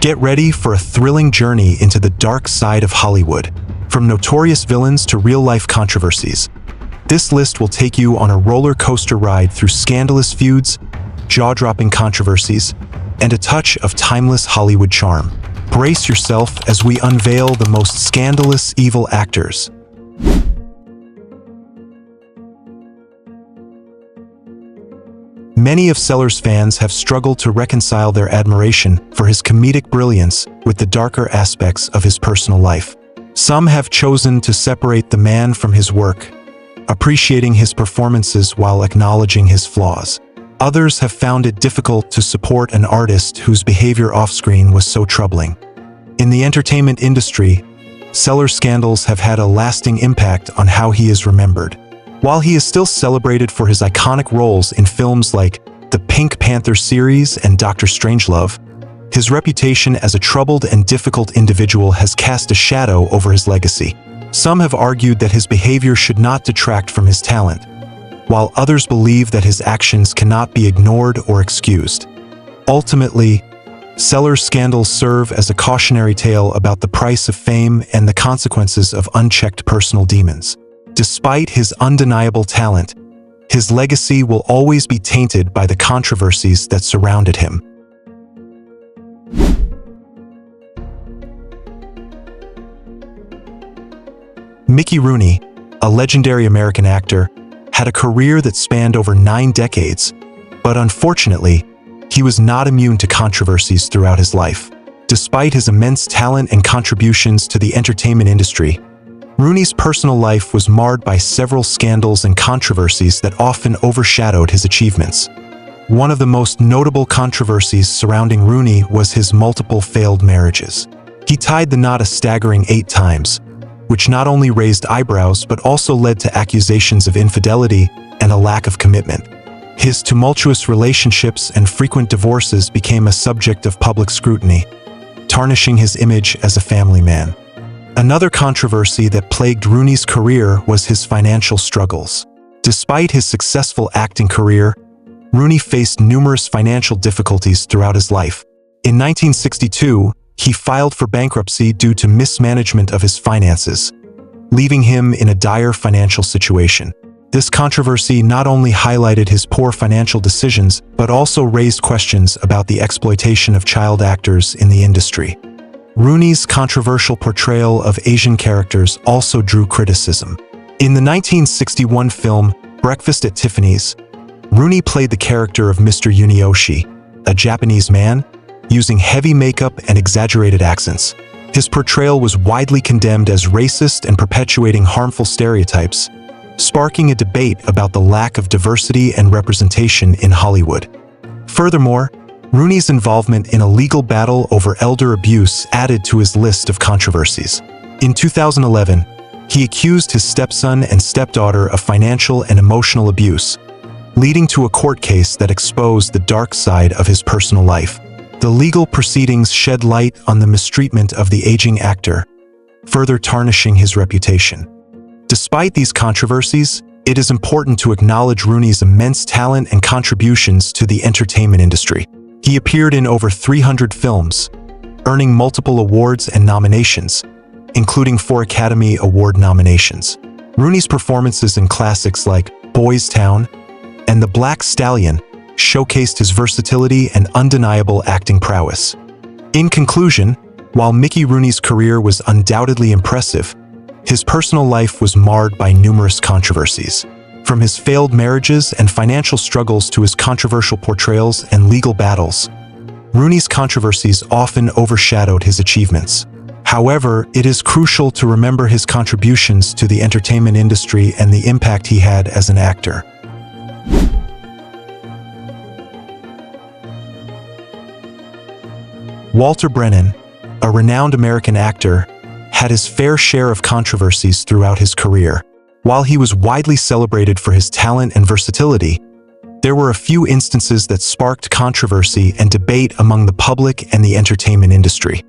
Get ready for a thrilling journey into the dark side of Hollywood, from notorious villains to real-life controversies. This list will take you on a roller coaster ride through scandalous feuds, jaw-dropping controversies, and a touch of timeless Hollywood charm. Brace yourself as we unveil the most scandalous evil actors. Many of Sellers' fans have struggled to reconcile their admiration for his comedic brilliance with the darker aspects of his personal life. Some have chosen to separate the man from his work, appreciating his performances while acknowledging his flaws. Others have found it difficult to support an artist whose behavior off-screen was so troubling. In the entertainment industry, Sellers' scandals have had a lasting impact on how he is remembered. While he is still celebrated for his iconic roles in films like the Pink Panther series and Dr. Strangelove, his reputation as a troubled and difficult individual has cast a shadow over his legacy. Some have argued that his behavior should not detract from his talent, while others believe that his actions cannot be ignored or excused. Ultimately, Sellers' scandals serve as a cautionary tale about the price of fame and the consequences of unchecked personal demons. Despite his undeniable talent, his legacy will always be tainted by the controversies that surrounded him. Mickey Rooney, a legendary American actor, had a career that spanned over 9 decades, but unfortunately, he was not immune to controversies throughout his life. Despite his immense talent and contributions to the entertainment industry, Rooney's personal life was marred by several scandals and controversies that often overshadowed his achievements. One of the most notable controversies surrounding Rooney was his multiple failed marriages. He tied the knot a staggering 8 times, which not only raised eyebrows but also led to accusations of infidelity and a lack of commitment. His tumultuous relationships and frequent divorces became a subject of public scrutiny, tarnishing his image as a family man. Another controversy that plagued Rooney's career was his financial struggles. Despite his successful acting career, Rooney faced numerous financial difficulties throughout his life. In 1962, he filed for bankruptcy due to mismanagement of his finances, leaving him in a dire financial situation. This controversy not only highlighted his poor financial decisions, but also raised questions about the exploitation of child actors in the industry. Rooney's controversial portrayal of Asian characters also drew criticism. In the 1961 film Breakfast at Tiffany's, Rooney played the character of Mr. Yunioshi, a Japanese man, using heavy makeup and exaggerated accents. His portrayal was widely condemned as racist and perpetuating harmful stereotypes, sparking a debate about the lack of diversity and representation in Hollywood. Furthermore, Rooney's involvement in a legal battle over elder abuse added to his list of controversies. In 2011, he accused his stepson and stepdaughter of financial and emotional abuse, leading to a court case that exposed the dark side of his personal life. The legal proceedings shed light on the mistreatment of the aging actor, further tarnishing his reputation. Despite these controversies, it is important to acknowledge Rooney's immense talent and contributions to the entertainment industry. He appeared in over 300 films, earning multiple awards and nominations, including 4 Academy Award nominations. Rooney's performances in classics like Boys Town and The Black Stallion showcased his versatility and undeniable acting prowess. In conclusion, while Mickey Rooney's career was undoubtedly impressive, his personal life was marred by numerous controversies. From his failed marriages and financial struggles to his controversial portrayals and legal battles, Rooney's controversies often overshadowed his achievements. However, it is crucial to remember his contributions to the entertainment industry and the impact he had as an actor. Walter Brennan, a renowned American actor, had his fair share of controversies throughout his career. While he was widely celebrated for his talent and versatility, there were a few instances that sparked controversy and debate among the public and the entertainment industry.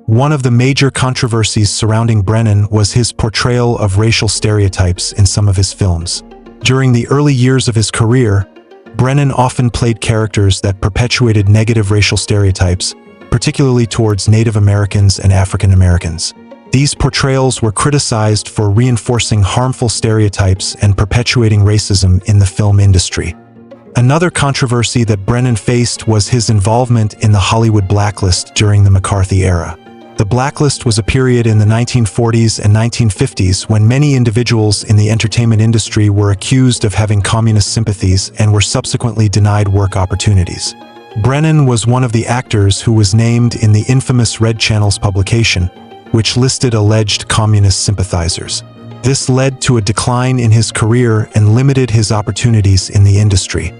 One of the major controversies surrounding Brennan was his portrayal of racial stereotypes in some of his films. During the early years of his career, Brennan often played characters that perpetuated negative racial stereotypes, particularly towards Native Americans and African Americans. These portrayals were criticized for reinforcing harmful stereotypes and perpetuating racism in the film industry. Another controversy that Brennan faced was his involvement in the Hollywood blacklist during the McCarthy era. The blacklist was a period in the 1940s and 1950s when many individuals in the entertainment industry were accused of having communist sympathies and were subsequently denied work opportunities. Brennan was one of the actors who was named in the infamous Red Channel's publication, which listed alleged communist sympathizers. This led to a decline in his career and limited his opportunities in the industry.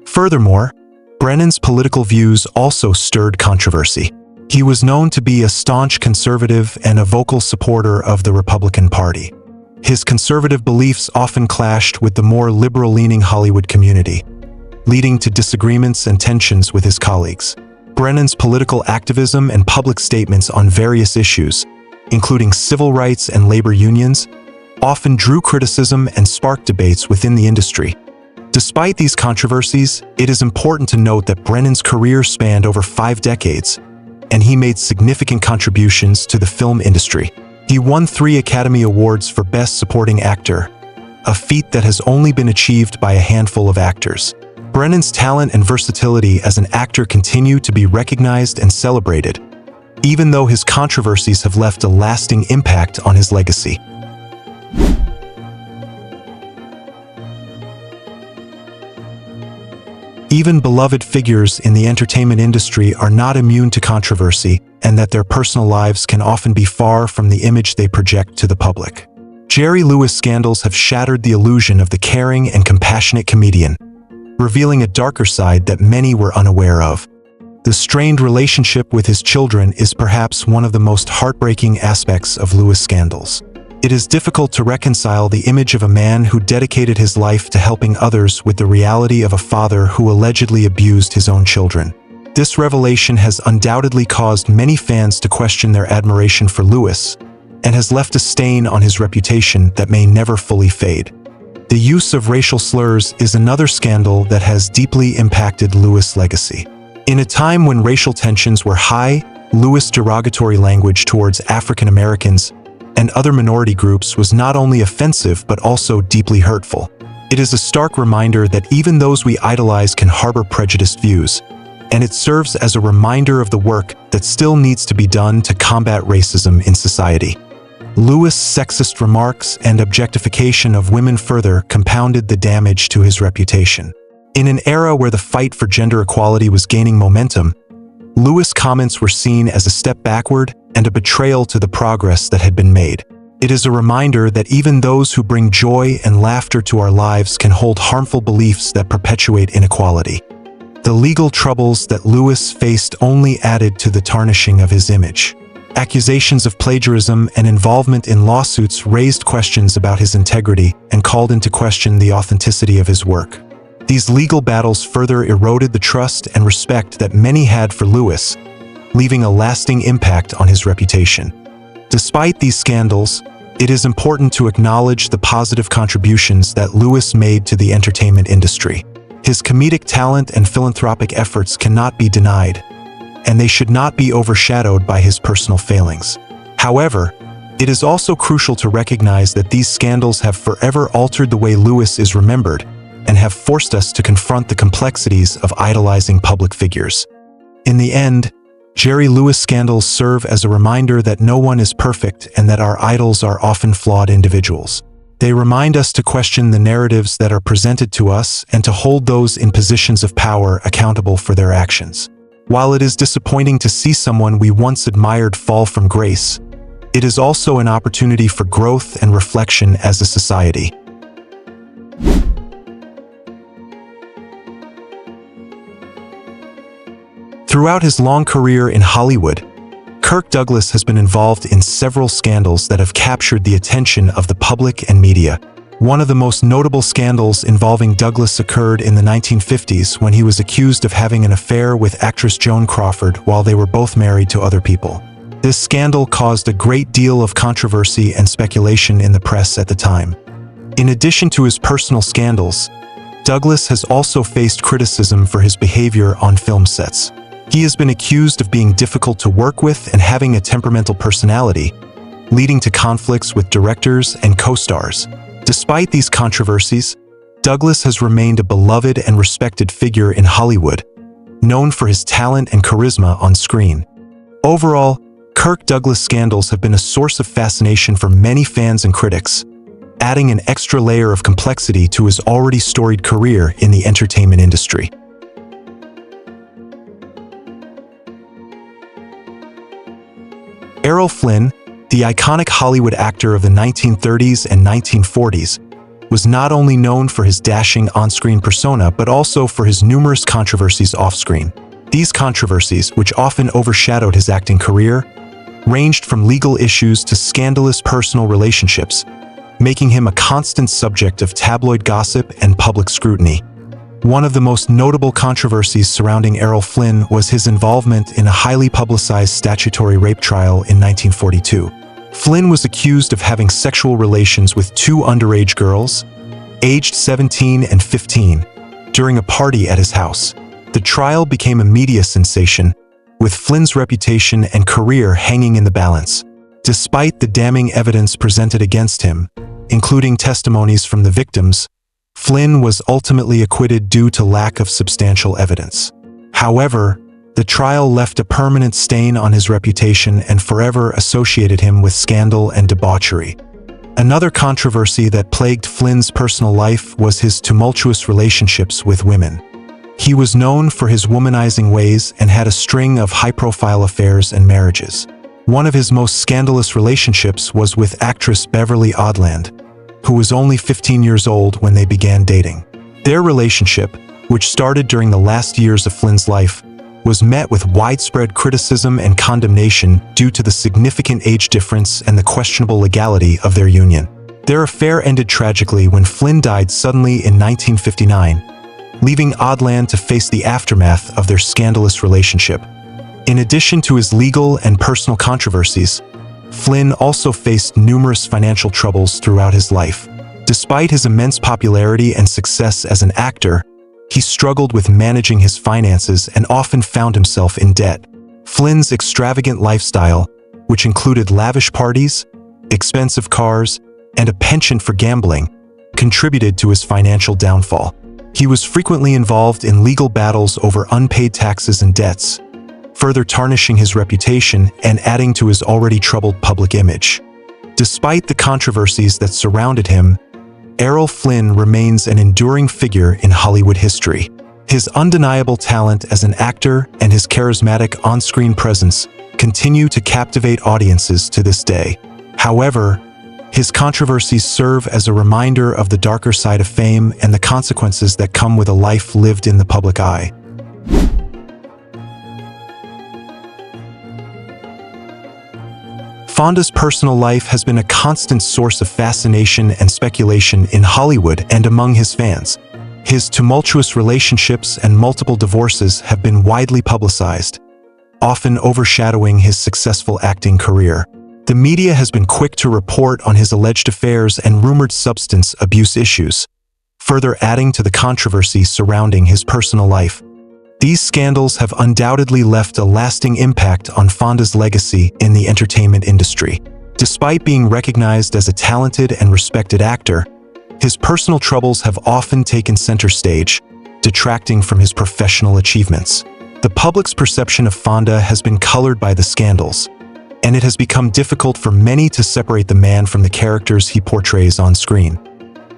Furthermore, Brennan's political views also stirred controversy. He was known to be a staunch conservative and a vocal supporter of the Republican Party. His conservative beliefs often clashed with the more liberal-leaning Hollywood community, leading to disagreements and tensions with his colleagues. Brennan's political activism and public statements on various issues, including civil rights and labor unions, often drew criticism and sparked debates within the industry. Despite these controversies, it is important to note that Brennan's career spanned over 5 decades, and he made significant contributions to the film industry. He won 3 Academy Awards for Best Supporting Actor, a feat that has only been achieved by a handful of actors. Brennan's talent and versatility as an actor continue to be recognized and celebrated, even though his controversies have left a lasting impact on his legacy. Even beloved figures in the entertainment industry are not immune to controversy, and that their personal lives can often be far from the image they project to the public. Jerry Lewis scandals have shattered the illusion of the caring and compassionate comedian, revealing a darker side that many were unaware of. The strained relationship with his children is perhaps one of the most heartbreaking aspects of Lewis scandals. It is difficult to reconcile the image of a man who dedicated his life to helping others with the reality of a father who allegedly abused his own children. This revelation has undoubtedly caused many fans to question their admiration for Lewis, and has left a stain on his reputation that may never fully fade. The use of racial slurs is another scandal that has deeply impacted Lewis' legacy. In a time when racial tensions were high, Lewis' derogatory language towards African Americans and other minority groups was not only offensive but also deeply hurtful. It is a stark reminder that even those we idolize can harbor prejudiced views, and it serves as a reminder of the work that still needs to be done to combat racism in society. Lewis' sexist remarks and objectification of women further compounded the damage to his reputation. In an era where the fight for gender equality was gaining momentum, Lewis' comments were seen as a step backward and a betrayal to the progress that had been made. It is a reminder that even those who bring joy and laughter to our lives can hold harmful beliefs that perpetuate inequality. The legal troubles that Lewis faced only added to the tarnishing of his image. Accusations of plagiarism and involvement in lawsuits raised questions about his integrity and called into question the authenticity of his work. These legal battles further eroded the trust and respect that many had for Lewis, leaving a lasting impact on his reputation. Despite these scandals, it is important to acknowledge the positive contributions that Lewis made to the entertainment industry. His comedic talent and philanthropic efforts cannot be denied, and they should not be overshadowed by his personal failings. However, it is also crucial to recognize that these scandals have forever altered the way Lewis is remembered and have forced us to confront the complexities of idolizing public figures. In the end, Jerry Lewis scandals serve as a reminder that no one is perfect and that our idols are often flawed individuals. They remind us to question the narratives that are presented to us and to hold those in positions of power accountable for their actions. While it is disappointing to see someone we once admired fall from grace, it is also an opportunity for growth and reflection as a society. Throughout his long career in Hollywood, Kirk Douglas has been involved in several scandals that have captured the attention of the public and media. One of the most notable scandals involving Douglas occurred in the 1950s when he was accused of having an affair with actress Joan Crawford while they were both married to other people. This scandal caused a great deal of controversy and speculation in the press at the time. In addition to his personal scandals, Douglas has also faced criticism for his behavior on film sets. He has been accused of being difficult to work with and having a temperamental personality, leading to conflicts with directors and co-stars. Despite these controversies, Douglas has remained a beloved and respected figure in Hollywood, known for his talent and charisma on screen. Overall, Kirk Douglas scandals have been a source of fascination for many fans and critics, adding an extra layer of complexity to his already storied career in the entertainment industry. Errol Flynn, the iconic Hollywood actor of the 1930s and 1940s, was not only known for his dashing on-screen persona but also for his numerous controversies off-screen. These controversies, which often overshadowed his acting career, ranged from legal issues to scandalous personal relationships, making him a constant subject of tabloid gossip and public scrutiny. One of the most notable controversies surrounding Errol Flynn was his involvement in a highly publicized statutory rape trial in 1942. Flynn was accused of having sexual relations with two underage girls, aged 17 and 15, during a party at his house. The trial became a media sensation, with Flynn's reputation and career hanging in the balance. Despite the damning evidence presented against him, including testimonies from the victims, Flynn was ultimately acquitted due to lack of substantial evidence. However, the trial left a permanent stain on his reputation and forever associated him with scandal and debauchery. Another controversy that plagued Flynn's personal life was his tumultuous relationships with women. He was known for his womanizing ways and had a string of high-profile affairs and marriages. One of his most scandalous relationships was with actress Beverly Odland, who was only 15 years old when they began dating. Their relationship, which started during the last years of Flynn's life, was met with widespread criticism and condemnation due to the significant age difference and the questionable legality of their union. Their affair ended tragically when Flynn died suddenly in 1959, leaving Odland to face the aftermath of their scandalous relationship. In addition to his legal and personal controversies, Flynn also faced numerous financial troubles throughout his life. Despite his immense popularity and success as an actor, he struggled with managing his finances and often found himself in debt. Flynn's extravagant lifestyle, which included lavish parties, expensive cars, and a penchant for gambling, contributed to his financial downfall. He was frequently involved in legal battles over unpaid taxes and debts, further tarnishing his reputation and adding to his already troubled public image. Despite the controversies that surrounded him, Errol Flynn remains an enduring figure in Hollywood history. His undeniable talent as an actor and his charismatic on-screen presence continue to captivate audiences to this day. However, his controversies serve as a reminder of the darker side of fame and the consequences that come with a life lived in the public eye. Fonda's personal life has been a constant source of fascination and speculation in Hollywood and among his fans. His tumultuous relationships and multiple divorces have been widely publicized, often overshadowing his successful acting career. The media has been quick to report on his alleged affairs and rumored substance abuse issues, further adding to the controversy surrounding his personal life. These scandals have undoubtedly left a lasting impact on Fonda's legacy in the entertainment industry. Despite being recognized as a talented and respected actor, his personal troubles have often taken center stage, detracting from his professional achievements. The public's perception of Fonda has been colored by the scandals, and it has become difficult for many to separate the man from the characters he portrays on screen.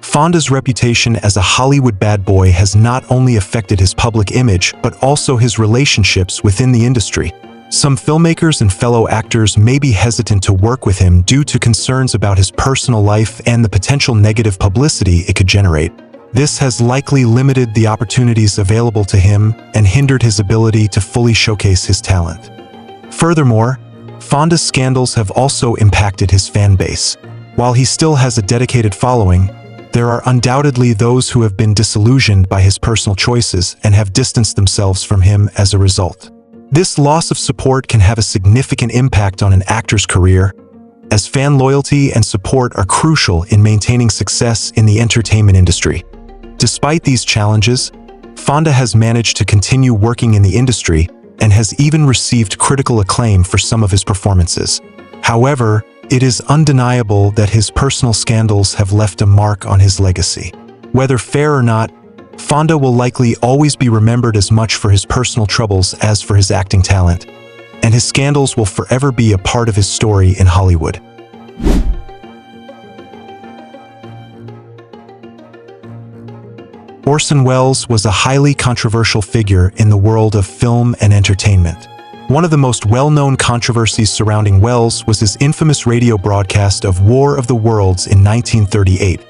Fonda's reputation as a Hollywood bad boy has not only affected his public image, but also his relationships within the industry. Some filmmakers and fellow actors may be hesitant to work with him due to concerns about his personal life and the potential negative publicity it could generate. This has likely limited the opportunities available to him and hindered his ability to fully showcase his talent. Furthermore, Fonda's scandals have also impacted his fan base. While he still has a dedicated following, there are undoubtedly those who have been disillusioned by his personal choices and have distanced themselves from him as a result. This loss of support can have a significant impact on an actor's career, as fan loyalty and support are crucial in maintaining success in the entertainment industry. Despite these challenges, Fonda has managed to continue working in the industry, and has even received critical acclaim for some of his performances. However, it is undeniable that his personal scandals have left a mark on his legacy. Whether fair or not, Fonda will likely always be remembered as much for his personal troubles as for his acting talent, and his scandals will forever be a part of his story in Hollywood. Orson Welles was a highly controversial figure in the world of film and entertainment. One of the most well-known controversies surrounding Welles was his infamous radio broadcast of War of the Worlds in 1938,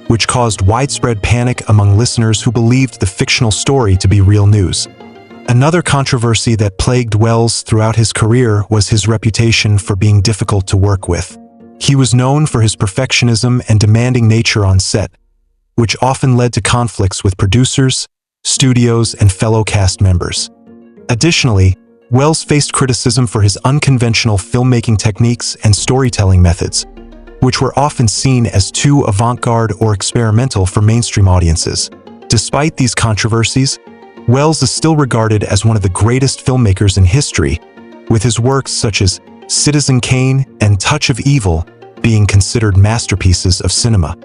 which caused widespread panic among listeners who believed the fictional story to be real news. Another controversy that plagued Welles throughout his career was his reputation for being difficult to work with. He was known for his perfectionism and demanding nature on set, which often led to conflicts with producers, studios, and fellow cast members. Additionally, Welles faced criticism for his unconventional filmmaking techniques and storytelling methods, which were often seen as too avant-garde or experimental for mainstream audiences. Despite these controversies, Welles is still regarded as one of the greatest filmmakers in history, with his works such as Citizen Kane and Touch of Evil being considered masterpieces of cinema.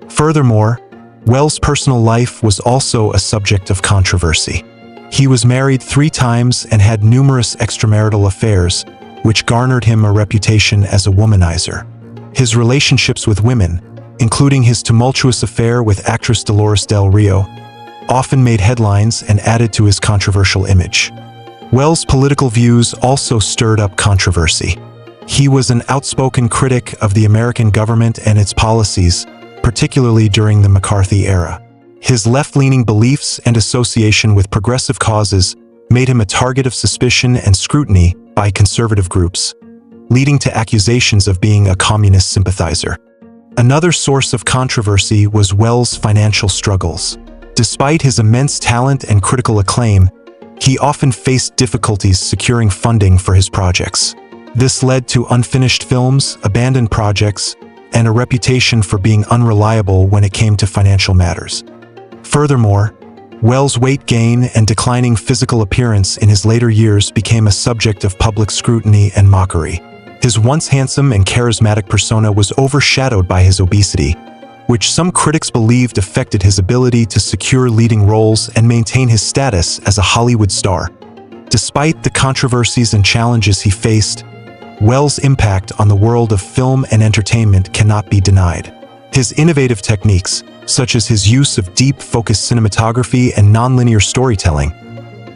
Furthermore, Welles' personal life was also a subject of controversy. He was married 3 times and had numerous extramarital affairs, which garnered him a reputation as a womanizer. His relationships with women, including his tumultuous affair with actress Dolores Del Rio, often made headlines and added to his controversial image. Welles' political views also stirred up controversy. He was an outspoken critic of the American government and its policies, particularly during the McCarthy era. His left-leaning beliefs and association with progressive causes made him a target of suspicion and scrutiny by conservative groups, leading to accusations of being a communist sympathizer. Another source of controversy was Welles' financial struggles. Despite his immense talent and critical acclaim, he often faced difficulties securing funding for his projects. This led to unfinished films, abandoned projects, and a reputation for being unreliable when it came to financial matters. Furthermore, Welles' weight gain and declining physical appearance in his later years became a subject of public scrutiny and mockery. His once handsome and charismatic persona was overshadowed by his obesity, which some critics believed affected his ability to secure leading roles and maintain his status as a Hollywood star. Despite the controversies and challenges he faced, Welles' impact on the world of film and entertainment cannot be denied. His innovative techniques, such as his use of deep-focused cinematography and nonlinear storytelling,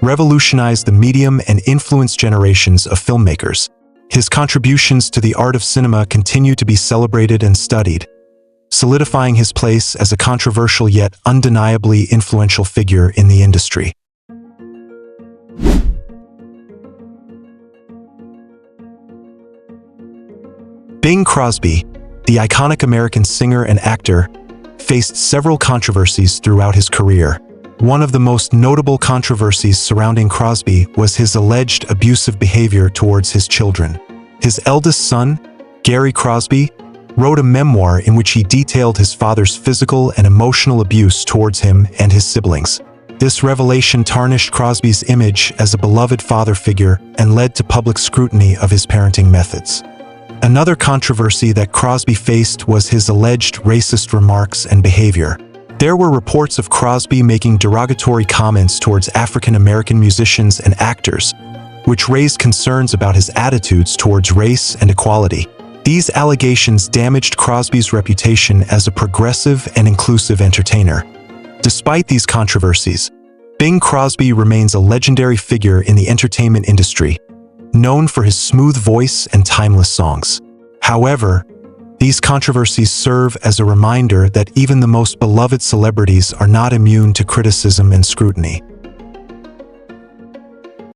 revolutionized the medium and influenced generations of filmmakers. His contributions to the art of cinema continue to be celebrated and studied, solidifying his place as a controversial yet undeniably influential figure in the industry. Bing Crosby, the iconic American singer and actor, faced several controversies throughout his career. One of the most notable controversies surrounding Crosby was his alleged abusive behavior towards his children. His eldest son, Gary Crosby, wrote a memoir in which he detailed his father's physical and emotional abuse towards him and his siblings. This revelation tarnished Crosby's image as a beloved father figure and led to public scrutiny of his parenting methods. Another controversy that Crosby faced was his alleged racist remarks and behavior. There were reports of Crosby making derogatory comments towards African American musicians and actors, which raised concerns about his attitudes towards race and equality. These allegations damaged Crosby's reputation as a progressive and inclusive entertainer. Despite these controversies, Bing Crosby remains a legendary figure in the entertainment industry, known for his smooth voice and timeless songs. However, these controversies serve as a reminder that even the most beloved celebrities are not immune to criticism and scrutiny.